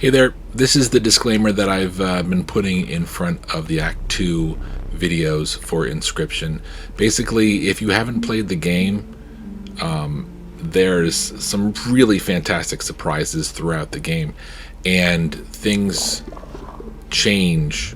Hey there, this is the disclaimer that I've been putting in front of the Act 2 videos for Inscryption. Basically, if you haven't played the game, there's some really fantastic surprises throughout the game, and things change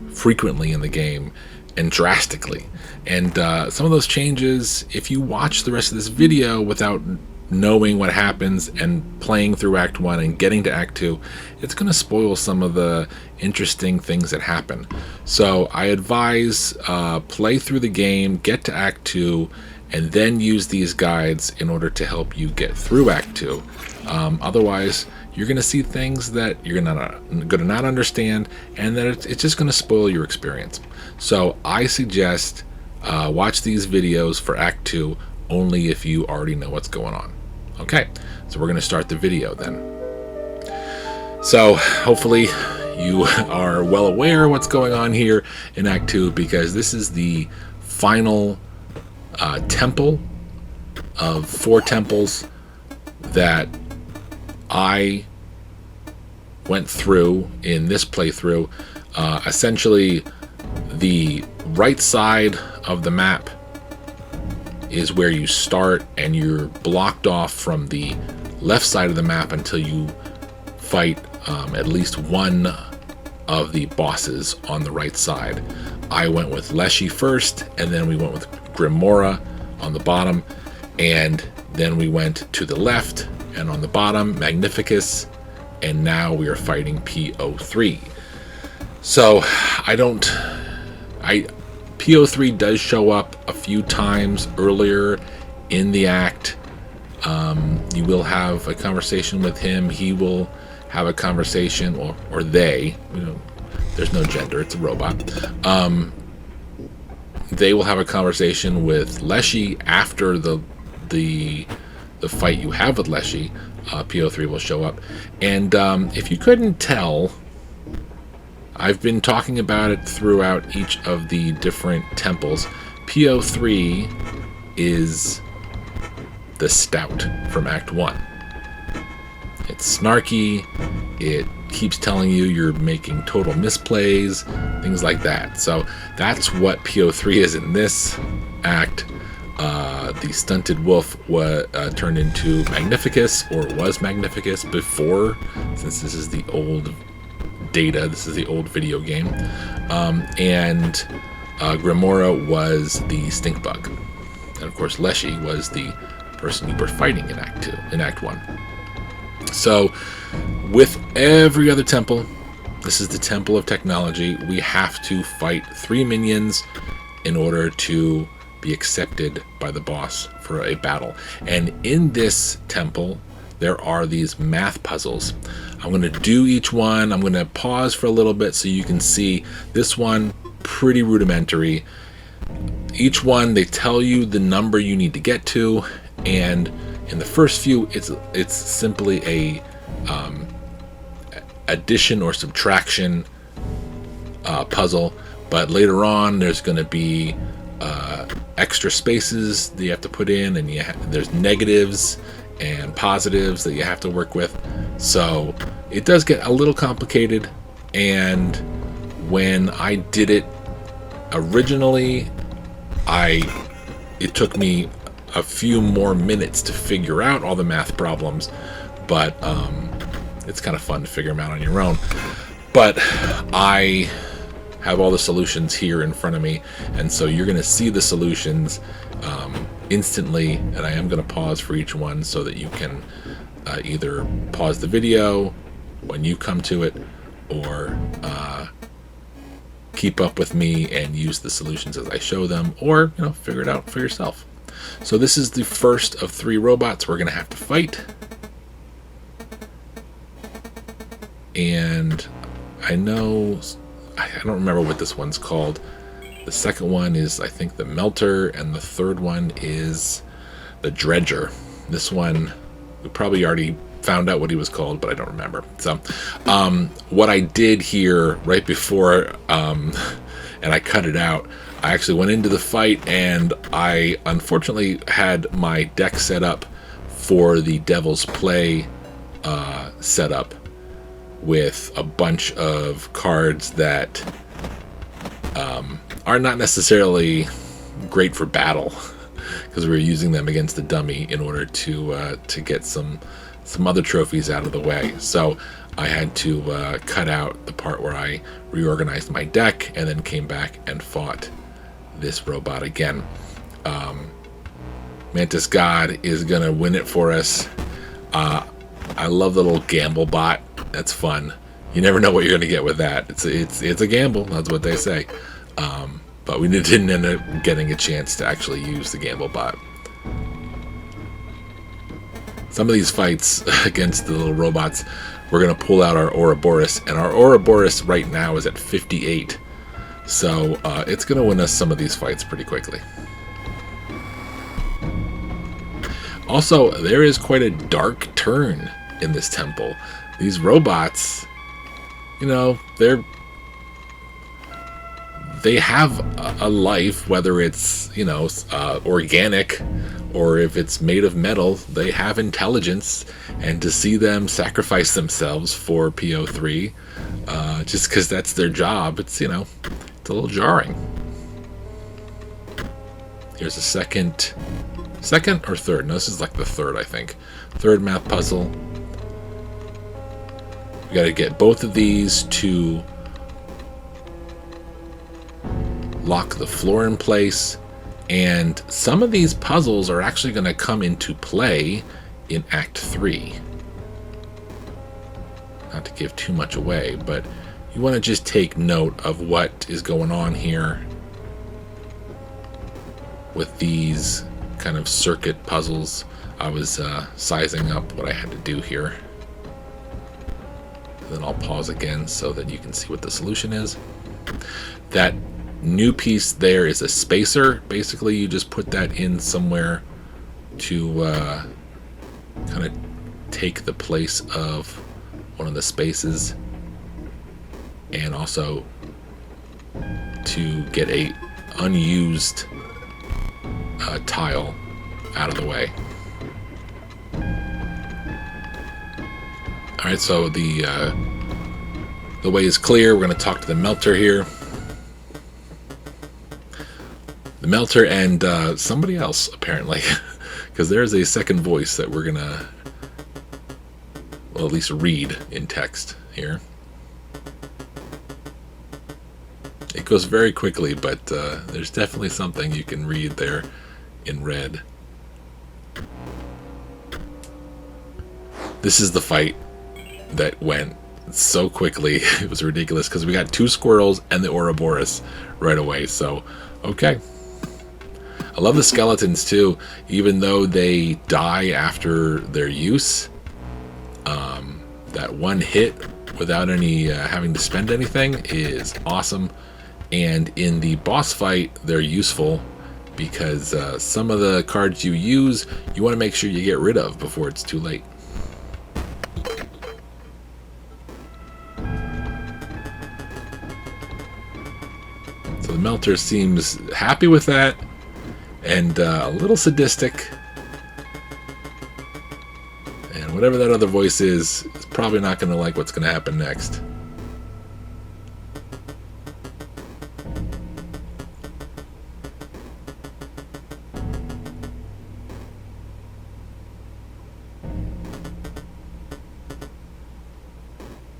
frequently in the game and drastically. And some of those changes, if you watch the rest of this video without knowing what happens and playing through Act 1 and getting to Act 2, it's going to spoil some of the interesting things that happen. So I advise play through the game, get to Act 2, and then use these guides in order to help you get through Act 2. Otherwise, you're going to see things that you're going to not understand, and that it's just going to spoil your experience. So I suggest watch these videos for Act 2 only if you already know what's going on. Okay, so we're going to start the video then. So hopefully you are well aware what's going on here in Act 2, because this is the final temple of 4 temples that I went through in this playthrough. Essentially, the right side of the map is where you start, and you're blocked off from the left side of the map until you fight at least one of the bosses on the right side. I went with Leshy first, and then we went with Grimora on the bottom, and then we went to the left, and on the bottom, Magnificus, and now we are fighting PO3. So PO3 does show up a few times earlier in the act. You will have a conversation with him. He will have a conversation, or they. There's no gender. It's a robot. They will have a conversation with Leshy after the fight you have with Leshy. PO3 will show up, and if you couldn't tell, I've been talking about it throughout each of the different temples. PO3 is the Stout from Act 1. It's snarky, it keeps telling you you're making total misplays, things like that. So that's what PO3 is in this act. The Stunted Wolf turned into Magnificus, or was Magnificus before, since this is the old data, this is the old video game, and Grimora was the Stink Bug, and of course Leshy was the person you were fighting in Act 1. So with every other temple, this is the Temple of Technology, we have to fight 3 minions in order to be accepted by the boss for a battle. And in this temple there are these math puzzles. I'm going to do each one. I'm going to pause for a little bit so you can see this one. Pretty rudimentary. Each one, they tell you the number you need to get to, and in the first few, it's simply a addition or subtraction puzzle. But later on, there's going to be extra spaces that you have to put in, and there's negatives and positives that you have to work with. So it does get a little complicated, and when I did it originally, it took me a few more minutes to figure out all the math problems, but it's kind of fun to figure them out on your own. But I have all the solutions here in front of me, and so you're going to see the solutions instantly, and I am going to pause for each one so that you can either pause the video when you come to it, or keep up with me and use the solutions as I show them, or figure it out for yourself. So this is the first of 3 robots we're going to have to fight, and I don't remember what this one's called. The second one is, I think, the Melter, and the third one is the Dredger. This one, we probably already found out what he was called, but I don't remember. So what I did here right before, and I cut it out, I actually went into the fight, and I unfortunately had my deck set up for the Devil's Play setup, with a bunch of cards that are not necessarily great for battle, because we were using them against the dummy in order to get some other trophies out of the way. So I had to cut out the part where I reorganized my deck and then came back and fought this robot again. Mantis God is gonna win it for us. I love the little gamble bot. That's fun. You never know what you're gonna get with that. It's a gamble. That's what they say. But we didn't end up getting a chance to actually use the gamble bot. Some of these fights against the little robots, we're going to pull out our Ouroboros, and our Ouroboros right now is at 58. So it's going to win us some of these fights pretty quickly. Also, there is quite a dark turn in this temple. These robots, you know, they have a life, whether it's, you know, organic or if it's made of metal. They have intelligence, and to see them sacrifice themselves for PO3 just because that's their job, it's, you know, it's a little jarring. Here's a second or third? No, this is like the third, I think. Third math puzzle. We got to get both of these to lock the floor in place, and some of these puzzles are actually going to come into play in Act 3. Not to give too much away, but you want to just take note of what is going on here with these kind of circuit puzzles. I was sizing up what I had to do here. And then I'll pause again so that you can see what the solution is. That new piece there is a spacer. Basically, you just put that in somewhere to kind of take the place of one of the spaces, and also to get a unused tile out of the way. Alright, so the way is clear. We're going to talk to the melter here. The melter and somebody else, apparently, because there's a second voice that we're going to, well, at least read in text here. It goes very quickly, but there's definitely something you can read there in red. This is the fight that went so quickly. It was ridiculous because we got 2 squirrels and the Ouroboros right away. So, okay. I love the skeletons too, even though they die after their use. That one hit without any having to spend anything is awesome. And in the boss fight, they're useful because some of the cards you use, you want to make sure you get rid of before it's too late. So the melter seems happy with that, and a little sadistic. And whatever that other voice is probably not going to like what's going to happen next.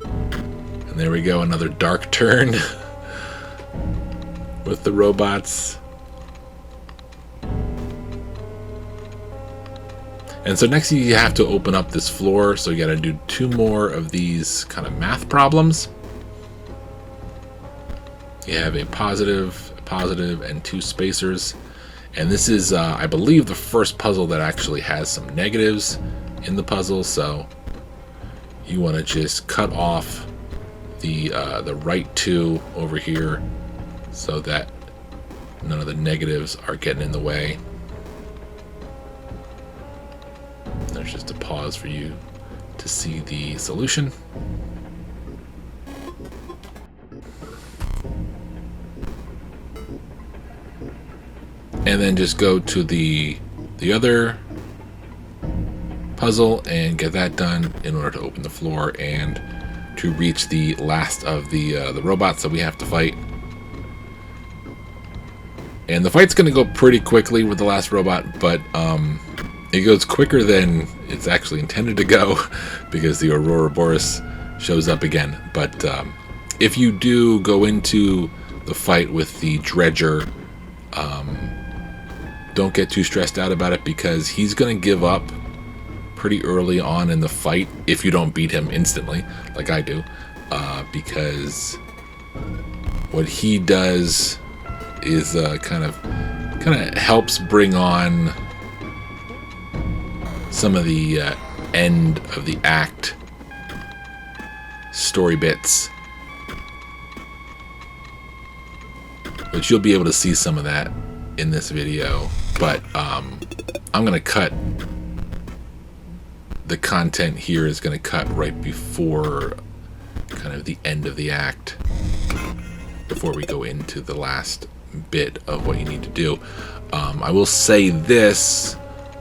And there we go, another dark turn with the robots. And so next you have to open up this floor, so you got to do 2 more of these kind of math problems. You have a positive, and 2 spacers. And this is, I believe, the first puzzle that actually has some negatives in the puzzle, so you want to just cut off the right 2 over here so that none of the negatives are getting in the way. There's just a pause for you to see the solution. And then just go to the other puzzle and get that done in order to open the floor and to reach the last of the robots that we have to fight. And the fight's going to go pretty quickly with the last robot, but it goes quicker than it's actually intended to go because the Ouroboros shows up again. But if you do go into the fight with the Dredger, don't get too stressed out about it, because he's going to give up pretty early on in the fight if you don't beat him instantly like I do, because what he does is kind of helps bring on some of the end of the act story bits, which you'll be able to see some of that in this video. But I'm gonna cut the content here is gonna cut right before kind of the end of the act, before we go into the last bit of what you need to do. I will say this,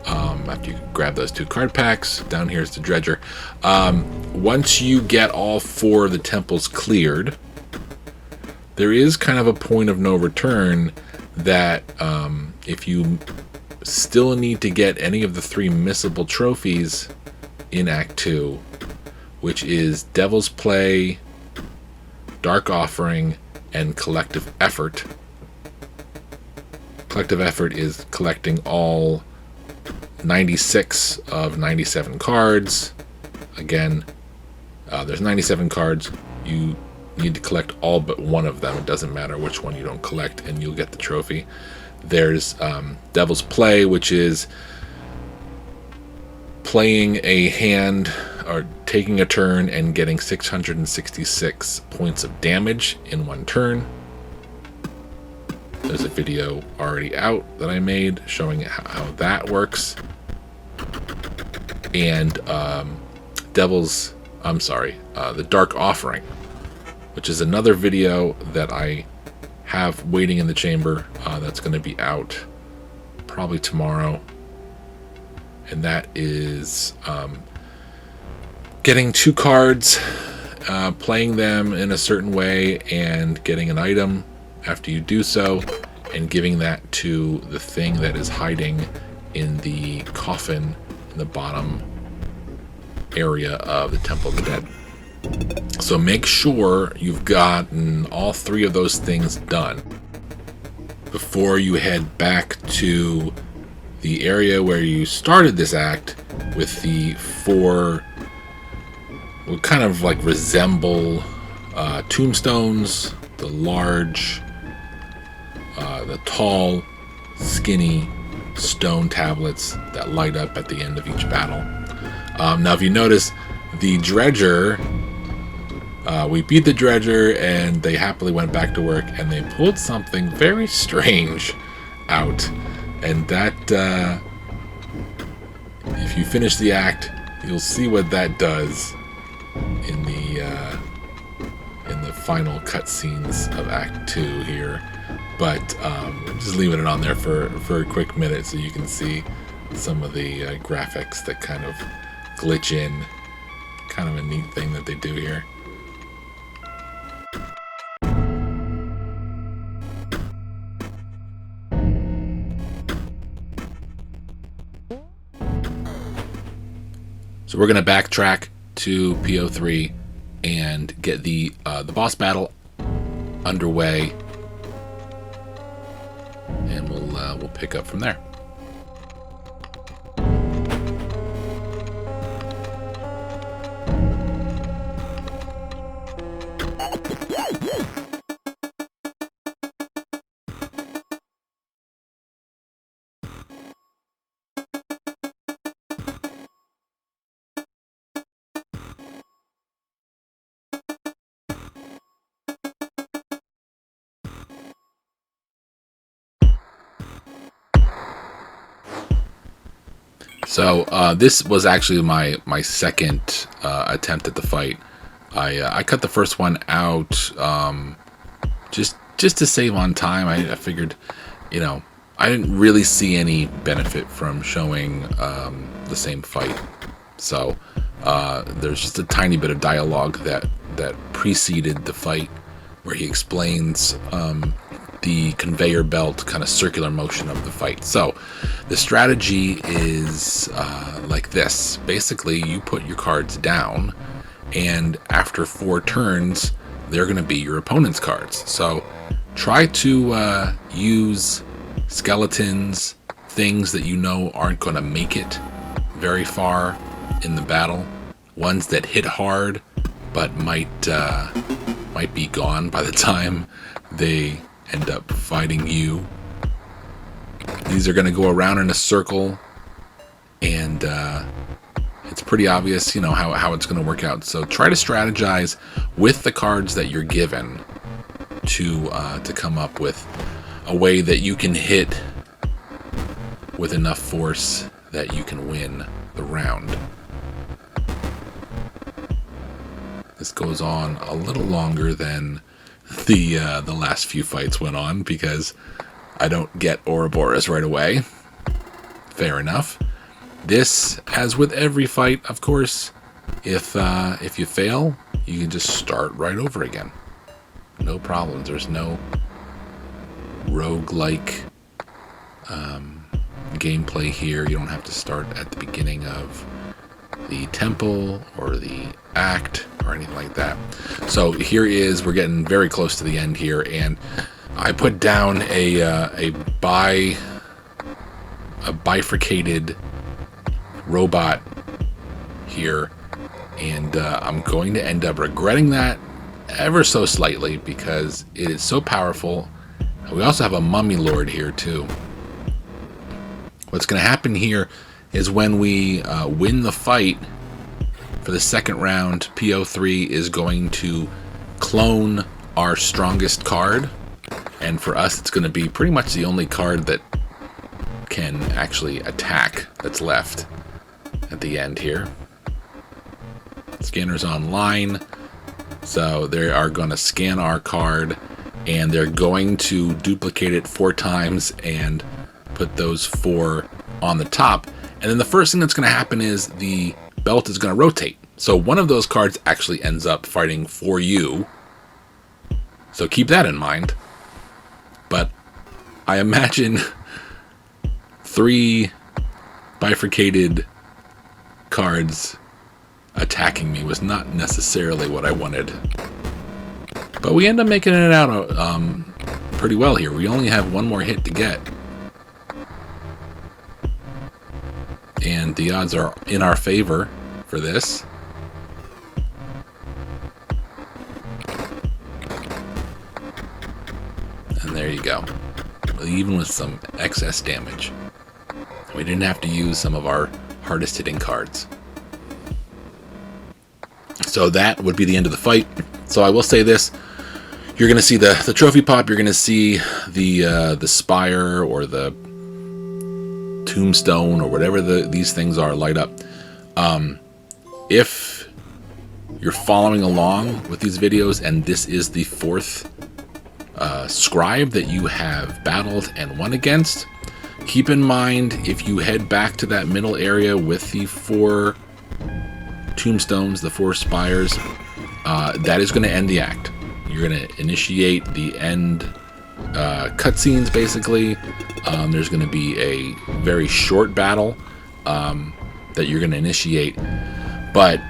after you grab those 2 card packs, down here is the Dredger. Once you get all 4 of the temples cleared, there is kind of a point of no return that if you still need to get any of the 3 missable trophies in Act 2, which is Devil's Play, Dark Offering, and Collective Effort. Collective Effort is collecting all 96 of 97 cards. Again, there's 97 cards. You need to collect all but one of them. It doesn't matter which one you don't collect, and you'll get the trophy. There's Devil's Play, which is playing a hand or taking a turn and getting 666 points of damage in 1 turn. There's a video already out that I made showing how that works. And the Dark Offering, which is another video that I have waiting in the chamber, that's going to be out probably tomorrow. And that is getting 2 cards, playing them in a certain way, and getting an item after you do so, and giving that to the thing that is hiding in the coffin in the bottom area of the Temple of the Dead. So make sure you've gotten all 3 of those things done before you head back to the area where you started this act with the 4 what kind of like resemble tombstones, the large, the tall, skinny stone tablets that light up at the end of each battle. Now, if you notice, the Dredger, we beat the Dredger, and they happily went back to work, and they pulled something very strange out. And that, if you finish the act, you'll see what that does in the final cutscenes of Act 2 here. But just leaving it on there for a quick minute so you can see some of the graphics that kind of glitch in. Kind of a neat thing that they do here. So we're going to backtrack to PO3 and get the boss battle underway, and we'll pick up from there. So this was actually my second attempt at the fight. I cut the first one out just to save on time. I figured, I didn't really see any benefit from showing the same fight. So There's just a tiny bit of dialogue that preceded the fight where he explains the conveyor belt kind of circular motion of the fight. So the strategy is like this. Basically, you put your cards down, and after 4 turns, they're going to be your opponent's cards. So try to use skeletons, things that you know aren't going to make it very far in the battle, ones that hit hard but might be gone by the time they end up fighting you. These are going to go around in a circle, and it's pretty obvious, you know, how it's going to work out. So try to strategize with the cards that you're given to come up with a way that you can hit with enough force that you can win the round. This goes on a little longer than the last few fights went on because I don't get Ouroboros right away. Fair enough. This, as with every fight, of course, if you fail, you can just start right over again. No problems. There's no roguelike gameplay here. You don't have to start at the beginning of the temple or the act or anything like that. So here is, we're getting very close to the end here, and I put down a bifurcated robot here, and I'm going to end up regretting that ever so slightly because it is so powerful. We also have a mummy lord here too. What's going to happen here is when we win the fight for the second round, PO3 is going to clone our strongest card, and for us it's going to be pretty much the only card that can actually attack that's left at the end here. Scanner's online, so they are going to scan our card, and they're going to duplicate it 4 times and put those 4 on the top. And then the first thing that's going to happen is the belt is going to rotate. So one of those cards actually ends up fighting for you. So keep that in mind. But I imagine 3 bifurcated cards attacking me was not necessarily what I wanted. But we end up making it out pretty well here. We only have 1 more hit to get. And the odds are in our favor for this. And there you go. Even with some excess damage. We didn't have to use some of our hardest hitting cards. So that would be the end of the fight. So I will say this. You're going to see the trophy pop. You're going to see the spire or the tombstone or whatever these things are light up. If you're following along with these videos and this is the 4th scribe that you have battled and won against, keep in mind if you head back to that middle area with the 4 tombstones, the 4 spires, that is going to end the act. You're going to initiate the end cutscenes, basically. There's going to be a very short battle that you're going to initiate. But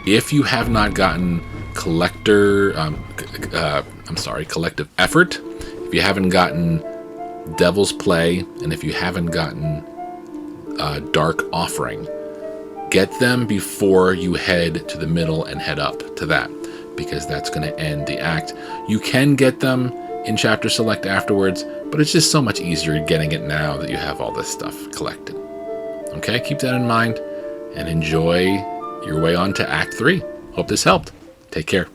if you have not gotten collective effort, if you haven't gotten Devil's Play, and if you haven't gotten Dark Offering, get them before you head to the middle and head up to that, because that's going to end the act. You can get them in Chapter Select afterwards, but it's just so much easier getting it now that you have all this stuff collected. Okay, keep that in mind and enjoy your way on to Act 3. Hope this helped. Take care.